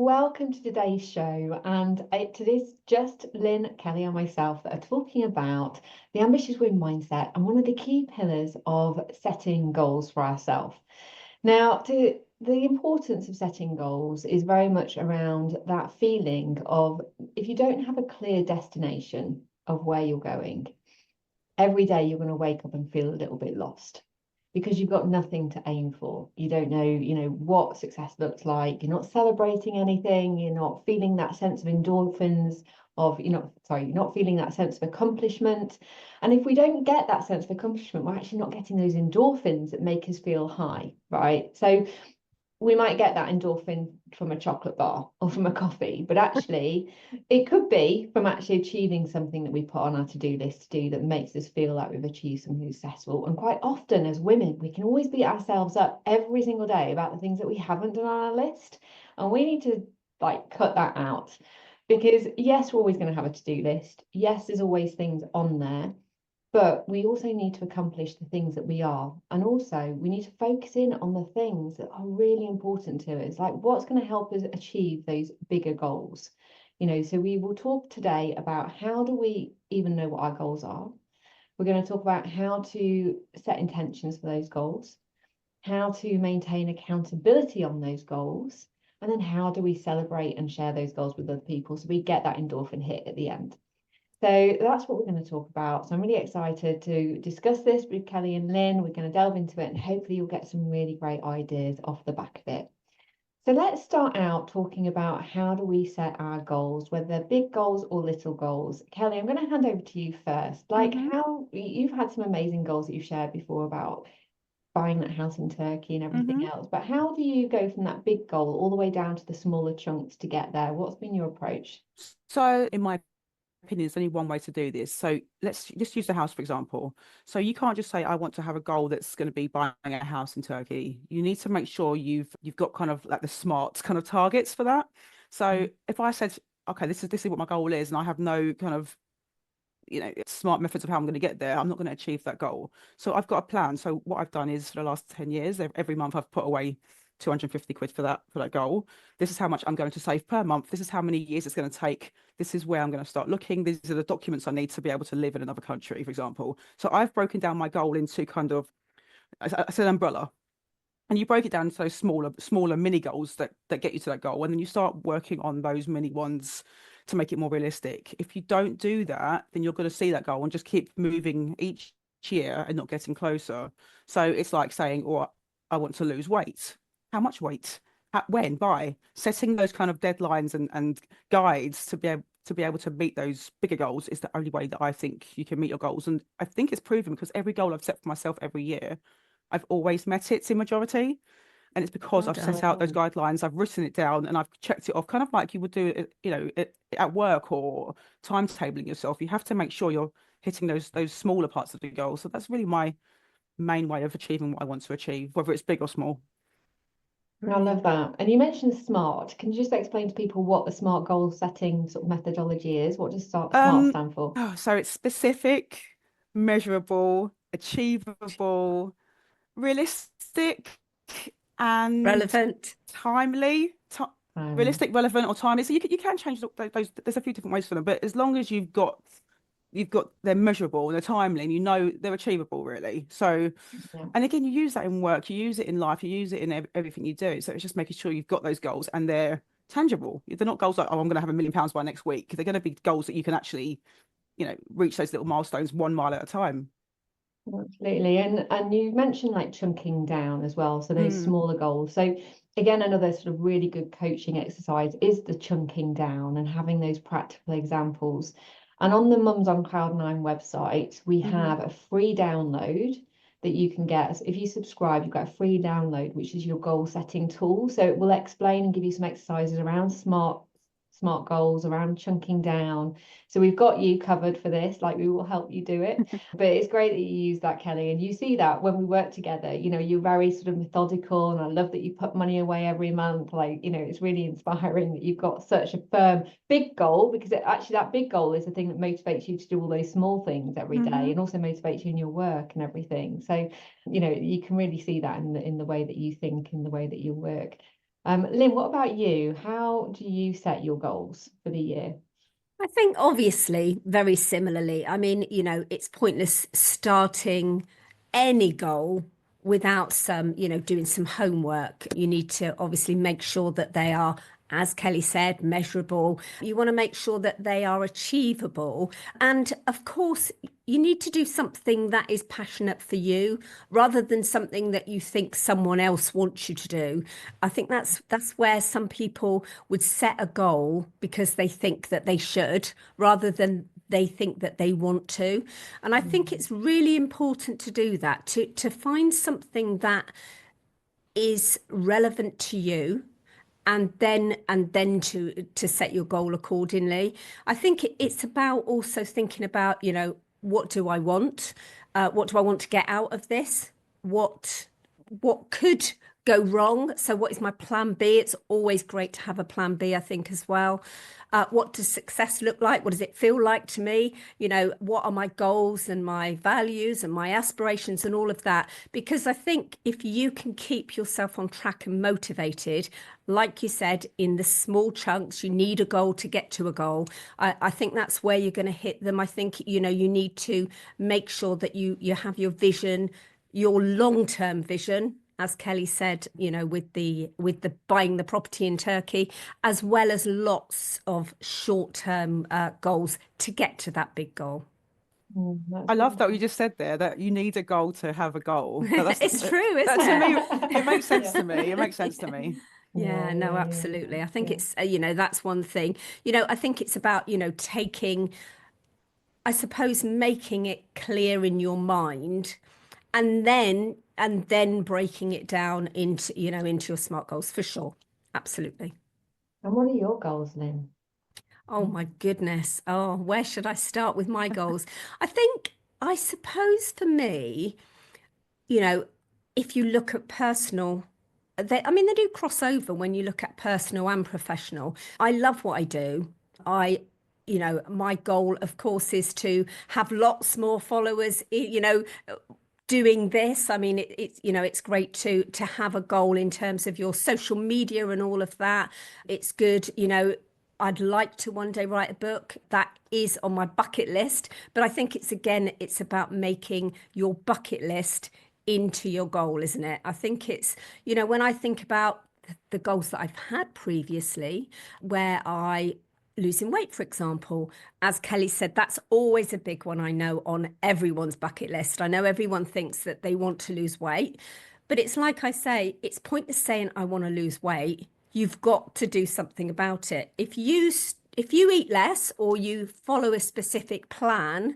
welcome to today's show. And today's just Lyn, Kelly, and myself that are talking about the ambitious women mindset and one of the key pillars of setting goals for ourselves. Now, the importance of setting goals is very much around that feeling of if you don't have a clear destination of where you're going, every day you're going to wake up and feel a little bit lost because you've got nothing to aim for. You don't know, what success looks like. You're not celebrating anything. You're not feeling that sense of endorphins you're not feeling that sense of accomplishment. And if we don't get that sense of accomplishment, we're actually not getting those endorphins that make us feel high, right? So we might get that endorphin from a chocolate bar or from a coffee, but actually it could be from actually achieving something that we put on our to-do list to do that makes us feel like we've achieved something successful. And quite often as women, we can always beat ourselves up every single day about the things that we haven't done on our list. And we need to cut that out, because yes, we're always going to have a to-do list. Yes, there's always things on there. But we also need to accomplish the things that we are. And also we need to focus in on the things that are really important to us, like what's going to help us achieve those bigger goals. So we will talk today about how do we even know what our goals are. We're going to talk about how to set intentions for those goals, how to maintain accountability on those goals, and then how do we celebrate and share those goals with other people so we get that endorphin hit at the end. So that's what we're going to talk about. So I'm really excited to discuss this with Kelly and Lyn. We're going to delve into it and hopefully you'll get some really great ideas off the back of it. So let's start out talking about how do we set our goals, whether they're big goals or little goals. Kelly, I'm going to hand over to you first. How you've had some amazing goals that you've shared before about buying that house in Turkey and everything else, but how do you go from that big goal all the way down to the smaller chunks to get there? What's been your approach? So in my opinion, there's only one way to do this. So let's just use the house, for example. So you can't just say, I want to have a goal that's going to be buying a house in Turkey. You need to make sure you've got kind of like the smart kind of targets for that. So if I said, okay, this is what my goal is, and I have no kind of smart methods of how I'm going to get there, I'm not going to achieve that goal. So I've got a plan. So what I've done is for the last 10 years, every month I've put away 250 quid for that goal. This is how much I'm going to save per month. This is how many years it's going to take. This is where I'm going to start looking. These are the documents I need to be able to live in another country, for example. So I've broken down my goal into kind of, it's an umbrella. And you break it down to those smaller mini goals that get you to that goal. And then you start working on those mini ones to make it more realistic. If you don't do that, then you're going to see that goal and just keep moving each year and not getting closer. So it's like saying, oh, I want to lose weight. How much weight? When? By setting those kind of deadlines and guides to be able to meet those bigger goals is the only way that I think you can meet your goals. And I think it's proven because every goal I've set for myself every year, I've always met it in majority. And it's because I've set out those guidelines, I've written it down, and I've checked it off, kind of like you would do it, at work or timetabling yourself. You have to make sure you're hitting those smaller parts of the goal. So that's really my main way of achieving what I want to achieve, whether it's big or small. I love that. And you mentioned SMART. Can you just explain to people what the SMART goal setting sort of methodology is? What does SMART stand for? So it's specific, measurable, achievable, realistic, and relevant, timely. Realistic, relevant, or timely. So you can change those. There's a few different ways for them, but as long as you've got they're measurable and they're timely and they're achievable, really. So, Yeah. and again, you use that in work, you use it in life, you use it in everything you do. So it's just making sure you've got those goals and they're tangible. They're not goals like, oh, I'm going to have £1 million by next week. They're going to be goals that you can actually, reach those little milestones 1 mile at a time. Absolutely. And you mentioned like chunking down as well, so those smaller goals. So again, another sort of really good coaching exercise is the chunking down and having those practical examples. And on the Mums on Cloud9 website, we have a free download that you can get. So if you subscribe, you've got a free download, which is your goal setting tool. So it will explain and give you some exercises around smart goals, around chunking down. So we've got you covered for this, like we will help you do it. But it's great that you use that, Kelly, and you see that when we work together, you're very sort of methodical, and I love that you put money away every month. It's really inspiring that you've got such a firm big goal, because actually that big goal is the thing that motivates you to do all those small things every day, and also motivates you in your work and everything. So you can really see that in the way that you think, in the way that you work. Lynn, what about you? How do you set your goals for the year? I think obviously very similarly. I mean, it's pointless starting any goal without some, doing some homework. You need to obviously make sure that they are, as Kelly said, measurable. You want to make sure that they are achievable. And of course, you need to do something that is passionate for you rather than something that you think someone else wants you to do. I think that's where some people would set a goal because they think that they should rather than they think that they want to. And I think it's really important to do that, to find something that is relevant to you and then to set your goal accordingly. I think it's about also thinking about, what do I want? What do I want to get out of this? What could go wrong? So what is my plan B? It's always great to have a plan B, I think, as well. What does success look like? What does it feel like to me? What are my goals and my values and my aspirations and all of that? Because I think if you can keep yourself on track and motivated, like you said, in the small chunks, you need a goal to get to a goal. I think that's where you're going to hit them. I think, you need to make sure that you have your vision, your long-term vision, as Kelly said, with the buying the property in Turkey, as well as lots of short-term goals to get to that big goal. I love that what you just said there, that you need a goal to have a goal. It's true, isn't to it? me, it makes sense to me. It makes sense to me. Yeah, no, absolutely. I think it's, that's one thing. I think it's about, taking, I suppose, making it clear in your mind and then breaking it down into your SMART goals for sure. Absolutely. And what are your goals, Lynn? Oh my goodness. Oh, where should I start with my goals? I suppose for me, if you look at personal, they do cross over when you look at personal and professional. I love what I do. My goal, of course, is to have lots more followers, doing this. I mean, it's great to have a goal in terms of your social media and all of that. It's good. I'd like to one day write a book. That is on my bucket list. But I think it's about making your bucket list into your goal, isn't it? I think it's, when I think about the goals that I've had previously, where losing weight, for example, as Kelly said, that's always a big one, I know, on everyone's bucket list. I know everyone thinks that they want to lose weight, but it's like I say, it's pointless saying I want to lose weight. You've got to do something about it. If you eat less or you follow a specific plan,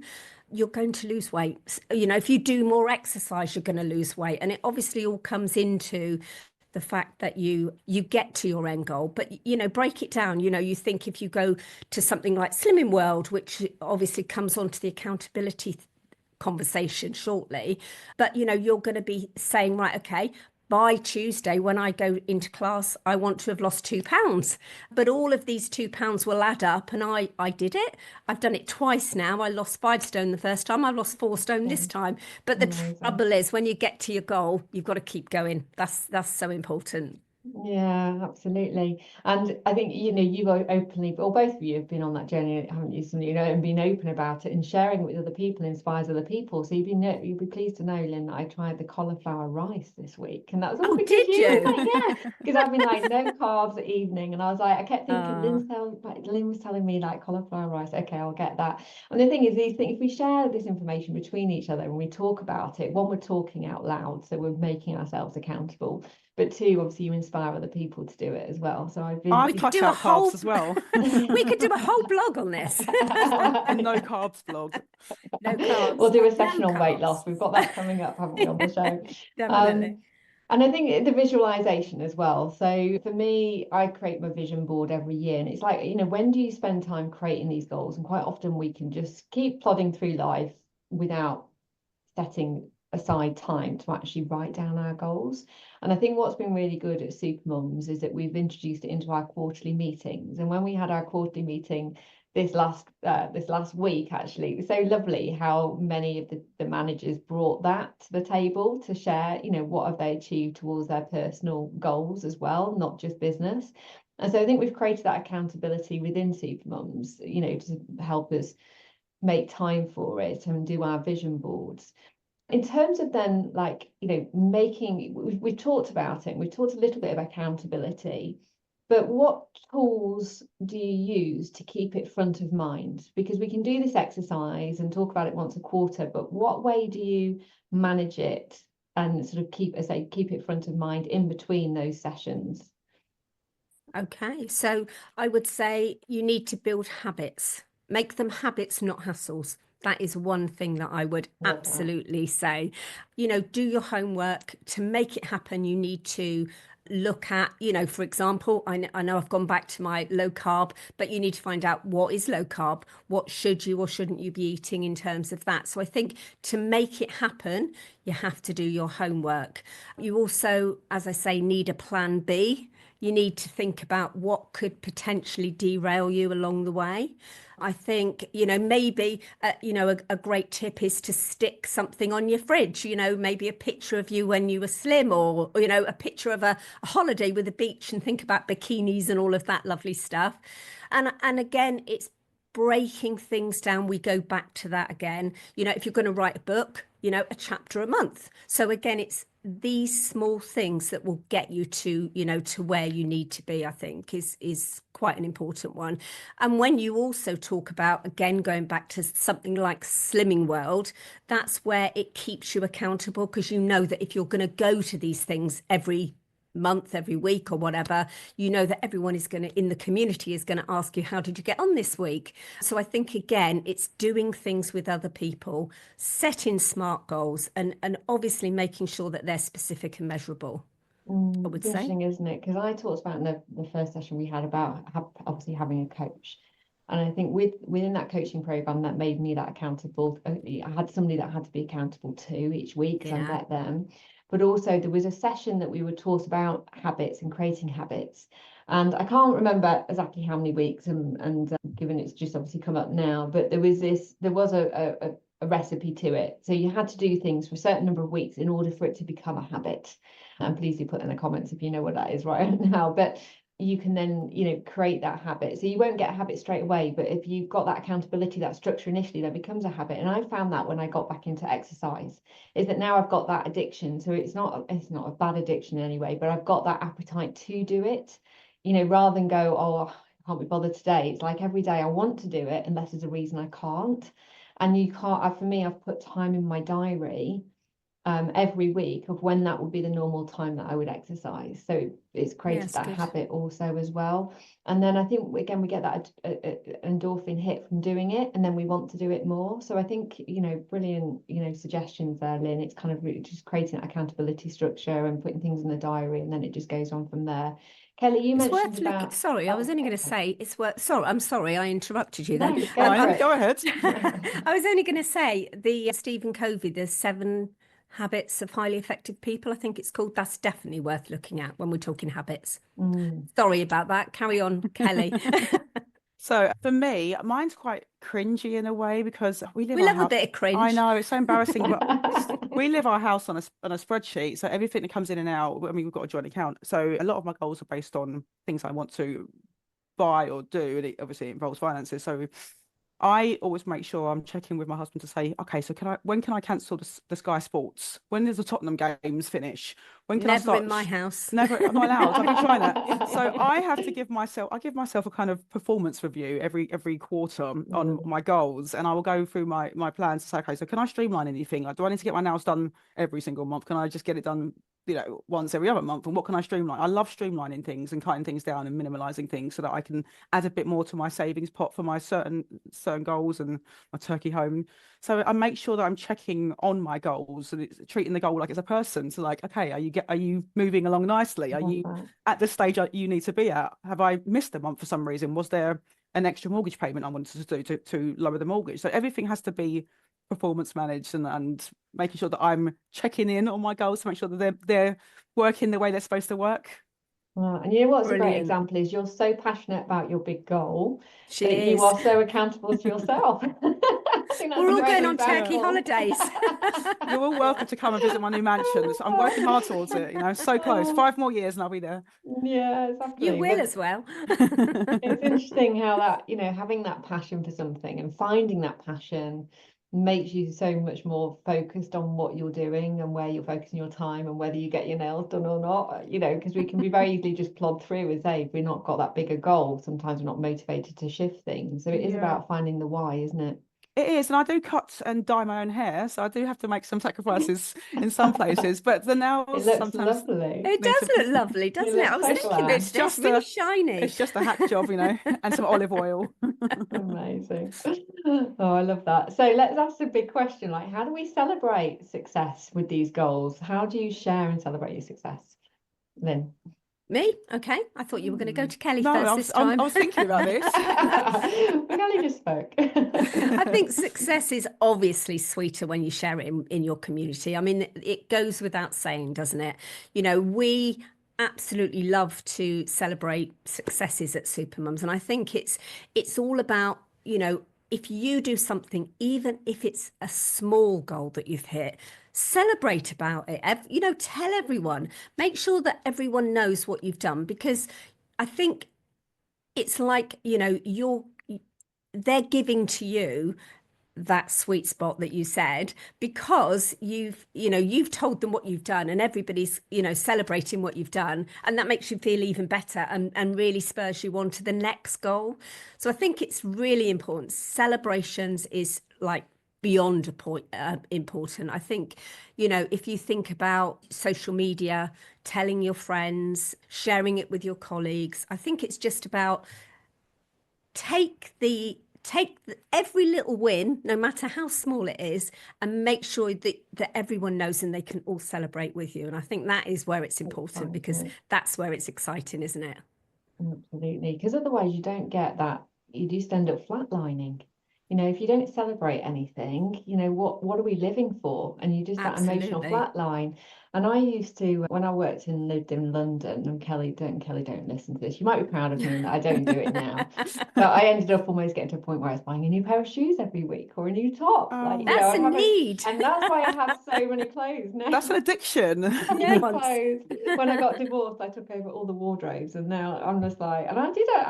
you're going to lose weight. If you do more exercise, you're going to lose weight. And it obviously all comes into the fact that you get to your end goal, but break it down. You think if you go to something like Slimming World, which obviously comes onto the accountability conversation shortly, but you're going to be saying, right, okay, by Tuesday when I go into class, I want to have lost 2 pounds, but all of these 2 pounds will add up, and I did it. I've done it twice now. I lost 5 stone the first time. I've lost 4 stone this time. But the trouble is, when you get to your goal, you've got to keep going. That's so important. Yeah, absolutely. And I think, you've openly, or both of you have been on that journey, haven't you? And been open about it and sharing it with other people inspires other people. So you'd be pleased to know, Lynn, that I tried the cauliflower rice this week. And that was all because did you? Yeah, because I've been like no carbs at evening. And I was like, I kept thinking, Lynn was telling me like cauliflower rice. Okay, I'll get that. And the thing is, these things, if we share this information between each other and we talk about it, one, we're talking out loud, so we're making ourselves accountable. But two, obviously, you inspire other people to do it as well. So I've been. I cut out carbs as well. We could do a whole blog on this. A no carbs blog. No carbs. We'll do a session on weight loss. We've got that coming up, haven't we, on the show? Definitely. And I think the visualization as well. So for me, I create my vision board every year. And it's like, when do you spend time creating these goals? And quite often we can just keep plodding through life without setting aside time to actually write down our goals. And I think what's been really good at Supermums is that we've introduced it into our quarterly meetings. And when we had our quarterly meeting this last week, actually, it was so lovely how many of the managers brought that to the table to share, what have they achieved towards their personal goals as well, not just business. And so I think we've created that accountability within Supermums, to help us make time for it and do our vision boards. In terms of then, we've talked about it, we've talked a little bit about accountability, but what tools do you use to keep it front of mind? Because we can do this exercise and talk about it once a quarter, but what way do you manage it and sort of keep it front of mind in between those sessions? Okay, so I would say you need to build habits. Make them habits, not hassles. That is one thing that I would absolutely say. Do your homework. To make it happen, you need to look at, for example, I know I've gone back to my low carb, but you need to find out what is low carb, what should you or shouldn't you be eating in terms of that. So I think to make it happen, you have to do your homework. You also, as I say, need a plan B. You need to think about what could potentially derail you along the way. I think, maybe, a great tip is to stick something on your fridge, maybe a picture of you when you were slim, or, a picture of a holiday with a beach, and think about bikinis and all of that lovely stuff. And again, it's breaking things down. We go back to that again. If you're going to write a book, a chapter a month. So again, it's these small things that will get you to, to where you need to be, I think is quite an important one. And when you also talk about, again, going back to something like Slimming World, that's where it keeps you accountable, because you know that if you're going to go to these things every month, every week or whatever, that everyone is going to, in the community, is going to ask you, how did you get on this week? So I think, again, it's doing things with other people, setting smart goals, and obviously making sure that they're specific and measurable. I would say. Interesting, isn't it? Because I talked about in the first session we had about obviously having a coach. And I think within that coaching program, that made me that accountable. I had somebody that I had to be accountable to each week, because I met them. But also there was a session that we were taught about habits and creating habits. And I can't remember exactly how many weeks, and given it's just obviously come up now, but there was a recipe to it. So you had to do things for a certain number of weeks in order for it to become a habit. And please do put in the comments if you know what that is right now. But you can then, create that habit. So you won't get a habit straight away, but if you've got that accountability, that structure initially, that becomes a habit. And I found that when I got back into exercise, is that now I've got that addiction. So it's not a bad addiction anyway, but I've got that appetite to do it, rather than go, oh, I can't be bothered today. It's like every day I want to do it, unless there's a reason I can't. And you can't, for me, I've put time in my diary every week of when that would be the normal time that I would exercise. So it's created that habit also as well. And then I think, again, we get that endorphin hit from doing it, and then we want to do it more. So I think, brilliant, suggestions there, Lyn. It's kind of really just creating that accountability structure and putting things in the diary, and then it just goes on from there. Kelly, you mentioned about... Sorry, I was only going to say it's worth... Sorry, I'm sorry, I interrupted you then. No, go ahead. I was only going to say the Stephen Covey, the 7 Habits of Highly Effective People, I think it's called. That's definitely worth looking at when we're talking habits. Sorry about that. Carry on, Kelly. So for me, mine's quite cringy in a way, because we love a bit of cringe. I know, it's so embarrassing, but we live our house on a spreadsheet. So everything that comes in and out, I mean, we've got a joint account. So a lot of my goals are based on things I want to buy or do, and it obviously involves finances. So I always make sure I'm checking with my husband to say, okay, so when can I cancel the Sky Sports? When does the Tottenham games finish? When can I start? In my house. Never, I'm not allowed. I've been trying that. So I have to give myself a kind of performance review every quarter on my goals, and I will go through my plans to say, okay, so can I streamline anything? Like, do I need to get my nails done every single month? Can I just get it done, once every other month? And what can I streamline? I love streamlining things and cutting things down and minimalizing things so that I can add a bit more to my savings pot for my certain goals and my turkey home. So I make sure that I'm checking on my goals and treating the goal like it's a person. So like, okay, are you moving along nicely? Are you at the stage you need to be at? Have I missed a month for some reason? Was there an extra mortgage payment I wanted to do to lower the mortgage? So everything has to be performance manage and making sure that I'm checking in on my goals to make sure that they're working the way they're supposed to work. And you know what's a great Brilliant. example is you're so passionate about your big goal She that you is. are so accountable to yourself. I think that's We're a all great going on turkey example. holidays. You're all welcome to come and visit my new mansion. I'm working hard towards it, so close. 5 more years and I'll be there. Yeah, You exactly. will But as well. it's interesting how that, having that passion for something and finding that passion makes you so much more focused on what you're doing and where you're focusing your time and whether you get your nails done or not, because we can be very easily just plod through and say if we're not got that bigger goal, sometimes we're not motivated to shift things. So it is about finding the why, isn't it? It is, and I do cut and dye my own hair, so I do have to make some sacrifices in some places. But the It nails looks sometimes lovely. It need does to. look lovely, doesn't it? looks I was so thinking glam. this. It's really shiny. It's just a hack job, and some olive oil. Amazing. Oh, I love that. So let's ask a big question, like how do we celebrate success with these goals? How do you share and celebrate your success? Lynn. Me? Okay. I thought you were going to go to Kelly No, first this time. I was thinking about this. We only just spoke. I think success is obviously sweeter when you share it in your community. I mean, it goes without saying, doesn't it? We absolutely love to celebrate successes at Supermums, and I think it's all about, if you do something, even if it's a small goal that you've hit, celebrate about it. Tell everyone, make sure that everyone knows what you've done, because I think it's like, they're giving to you that sweet spot that you said, because you've told them what you've done, and everybody's celebrating what you've done, and that makes you feel even better and really spurs you on to the next goal. So I think it's really important. Celebrations is like beyond a point important. I think if you think about social media, telling your friends, sharing it with your colleagues, I think it's just about take every little win, no matter how small it is, and make sure that everyone knows and they can all celebrate with you. And I think that is where it's important, because that's where it's exciting, isn't it? Absolutely, because otherwise you don't get that. You just end up flatlining. If you don't celebrate anything, what are we living for? And you just that emotional Absolutely. flatline. And I used to, when I worked and lived in London, and Kelly, don't listen to this. You might be proud of me in that I don't do it now. But I ended up almost getting to a point where I was buying a new pair of shoes every week or a new top. That's a need. And that's why I have so many clothes now. That's an addiction. Clothes. When I got divorced, I took over all the wardrobes, and now I'm just like, and I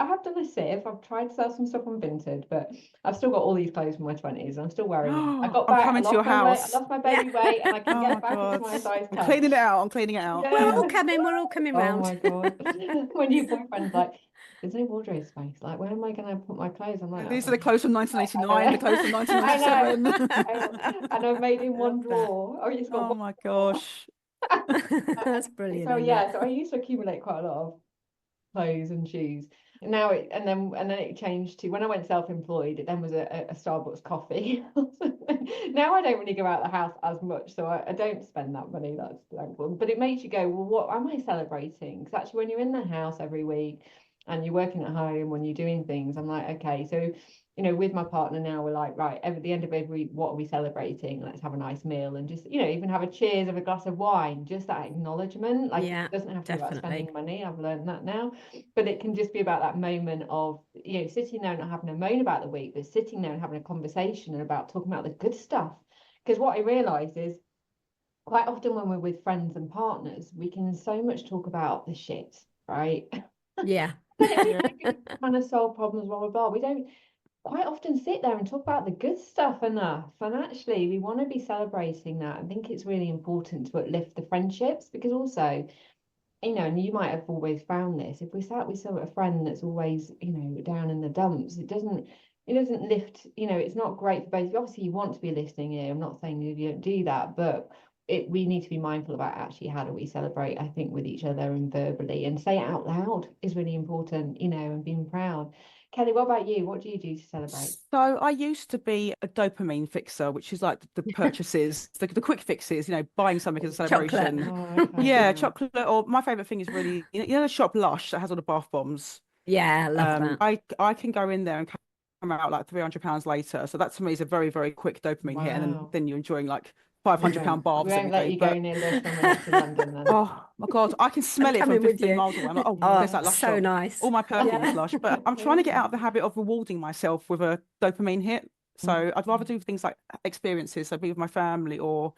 have done a sieve. I've tried to sell some stuff on Vinted, but I've still got all these clothes from my 20s. I'm still wearing them. I got I'm back. coming to your house. I lost my baby weight, and I can get back into my size 10. I'm cleaning it out. I'm cleaning it out. We're all coming round. Oh my God. When your boyfriend's like, there's no wardrobe space. Like, where am I going to put my clothes? I'm like, these are the clothes from 1989, the clothes from 1997. And I've made in one drawer. Oh, it's got my gosh. That's brilliant. So yeah, so I used to accumulate quite a lot of clothes and shoes. Now and then it changed to when I went self-employed, it then was a Starbucks coffee. Now I don't really go out the house as much, so I don't spend that money. That's thankful. But it makes you go, well, what am I celebrating? Because actually when you're in the house every week and you're working at home, when you're doing things, I'm like, okay, so with my partner now, we're like, right, at the end of every, what are we celebrating? Let's have a nice meal and just, even have a cheers of a glass of wine, just that acknowledgement. Like, it doesn't have to be about spending money. I've learned that now, but it can just be about that moment of, sitting there and not having a moan about the week, but sitting there and having a conversation and about talking about the good stuff. Because what I realized is quite often when we're with friends and partners, we can so much talk about the shit, right? Yeah. Trying to solve problems, blah, blah, blah. We don't quite often sit there and talk about the good stuff enough, and actually we want to be celebrating that. I think it's really important to uplift the friendships, because also, and you might have always found this, if we sat with a friend that's always, down in the dumps, it doesn't lift, it's not great for both. Obviously you want to be listening here, I'm not saying you don't do that, but we need to be mindful about actually how do we celebrate, I think, with each other and verbally, and say it out loud is really important, and being proud. Kelly, what about you? What do you do to celebrate? So I used to be a dopamine fixer, which is like the purchases, the quick fixes, buying something as a celebration. Chocolate. Yeah, chocolate. Or my favorite thing is really, the shop Lush that has all the bath bombs. Yeah, I love that. I can go in there and out like £300 later. So that to me is a very, very quick dopamine hit. And Wow. then you're enjoying like We £500 won't, we baths won't every let day. you go But near Lush when we head to London then. oh my God, I can I'm smell it from coming with 15 you. miles away. I'm like, oh, Oh, there's that Lush so shop. nice. All my perfume Yeah. is Lush. But I'm trying to get out of the habit of rewarding myself with a dopamine hit. So I'd rather do things like experiences, so be with my family, or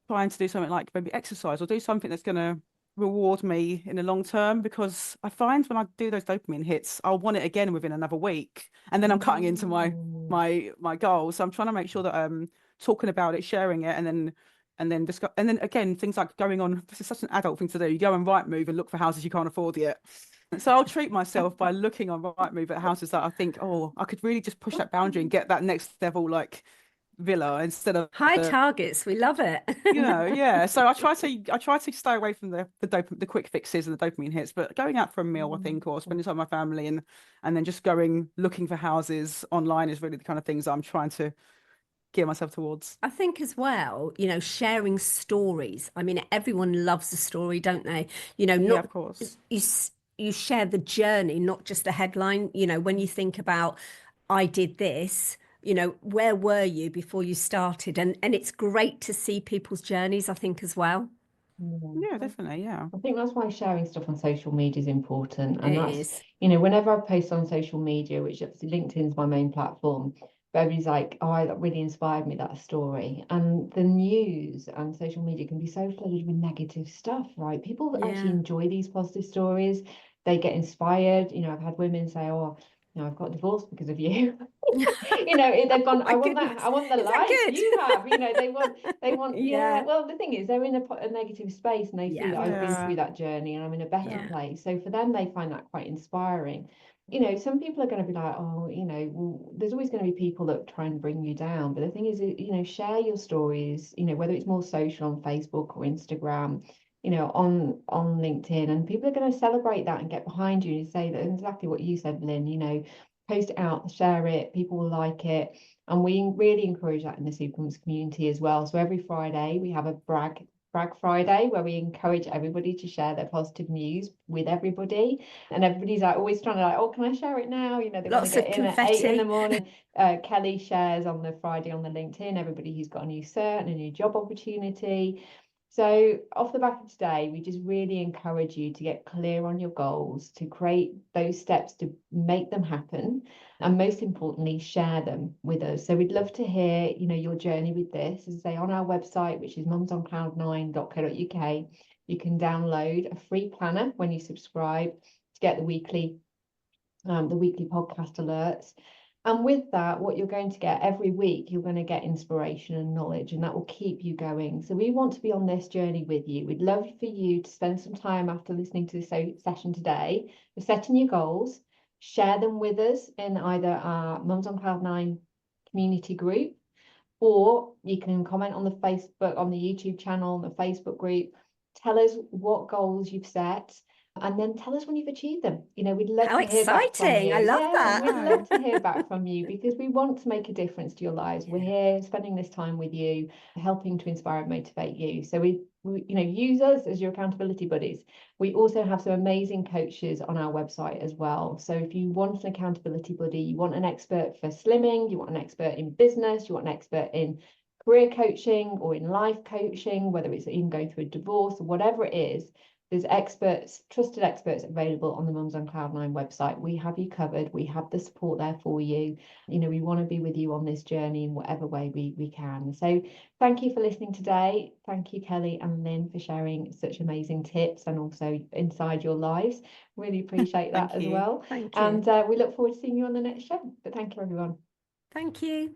trying to do something like maybe exercise, or do something that's going to reward me in the long term, because I find when I do those dopamine hits, I'll want it again within another week, and then I'm cutting into Mm. my goals. So I'm trying to make sure that talking about it, sharing it, and then discuss, and then again things like going on. This is such an adult thing to do. You go on Rightmove and look for houses you can't afford yet. So I'll treat myself by looking on Rightmove at houses that I think, oh, I could really just push that boundary and get that next level like villa instead of High the, targets. We love it. yeah. So I try to stay away from the quick fixes and the dopamine hits, but going out for a meal, I think, or spending time with my family, and then just going looking for houses online is really the kind of things that I'm trying to gear myself towards. I think as well, sharing stories. I mean, everyone loves a story, don't they? Yeah, of Not course. you share the journey, not just the headline. When you think about, I did this, where were you before you started? And it's great to see people's journeys, I think, as well. Yeah, Yeah. definitely. Yeah. I think that's why sharing stuff on social media is important. It And that's, is. whenever I post on social media, which obviously LinkedIn's my main platform, but everybody's like, oh, that really inspired me, that story. And the news and social media can be so flooded with negative stuff, right? People actually Yeah. enjoy these positive stories. They get inspired. I've had women say, oh, I've got divorced because of you. They've Oh gone, my I want that, goodness. I want the Is that life you have. good? They want, yeah. Yeah. Well, the thing is, they're in a negative space and they see Yeah, that of I've been course. Yeah. through that journey and I'm in a better Yeah. place. So for them, they find that quite inspiring. Some people are going to be like, oh, well, there's always going to be people that try and bring you down. But the thing is, share your stories, whether it's more social on Facebook or Instagram, on LinkedIn, and people are going to celebrate that and get behind you and say that exactly what you said, Lyn, post it out, share it, people will like it. And we really encourage that in the Supermums community as well. So every Friday we have a brag Friday where we encourage everybody to share their positive news with everybody. And everybody's like always trying to like, oh, can I share it now? They want to Lots of get in at 8 in the confetti. morning. Kelly shares on the Friday on the LinkedIn, everybody who's got a new cert and a new job opportunity. So off the back of today, we just really encourage you to get clear on your goals, to create those steps to make them happen, and most importantly, share them with us. So we'd love to hear, your journey with this. As I say, on our website, which is mumsoncloud9.co.uk, you can download a free planner when you subscribe to get the weekly podcast alerts. And with that, what you're going to get every week, you're going to get inspiration and knowledge, and that will keep you going. So we want to be on this journey with you. We'd love for you to spend some time after listening to this session today, for setting your goals, share them with us in either our Mums on Cloud 9 community group, or you can comment on the Facebook, on the YouTube channel, on the Facebook group. Tell us what goals you've set, and then tell us when you've achieved them. We'd love How to hear back from exciting. you. I love Yeah, that. we'd love to hear back from you because we want to make a difference to your lives. We're here spending this time with you, helping to inspire and motivate you. So we use us as your accountability buddies. We also have some amazing coaches on our website as well. So if you want an accountability buddy, you want an expert for slimming, you want an expert in business, you want an expert in career coaching or in life coaching, whether it's even going through a divorce or whatever it is, there's experts, trusted experts available on the Mums on Cloud 9 website. We have you covered. We have the support there for you. We want to be with you on this journey in whatever way we can. So thank you for listening today. Thank you, Kelly and Lyn, for sharing such amazing tips and also inside your lives. Really appreciate that Thank as you. well. Thank you. And we look forward to seeing you on the next show. But thank you, everyone. Thank you.